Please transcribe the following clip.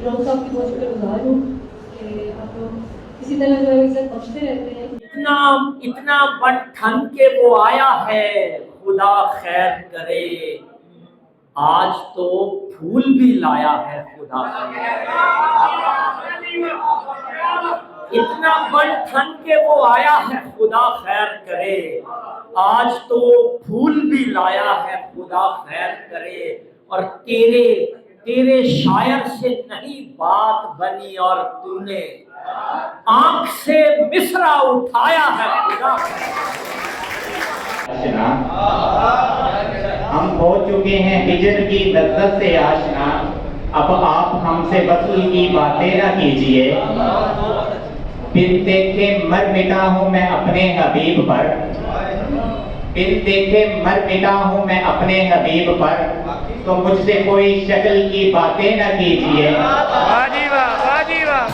Drop साहब की बहुत शुक्रगुजार हूँ कि आप लोग इसी तरह जो है इज्जत बख्शते रहते हैं। इतना इतना बन ठन के वो आया है, खुदा खैर करे। आज तो फूल भी लाया है, खुदा खैर। इतना बन ठन के वो आया है, खुदा खैर करे। आज तो फूल भी लाया है, खुदा खैर करे। और तेरे तेरे शायर से नहीं बात बनी और तूने आंख से मिसरा उठाया है, खुदा। हम हो चुके हैं हिजर की लज्जत से आशना, अब आप हमसे वसूल की बातें ना कीजिए। बिन देखे मर मिटा हूँ मैं अपने हबीब पर, बिन देखे मर मिटा हूँ मैं अपने हबीब पर, तो मुझसे कोई शक्ल की बातें ना कीजिए। वाह जी वाह, वाह जी वाह।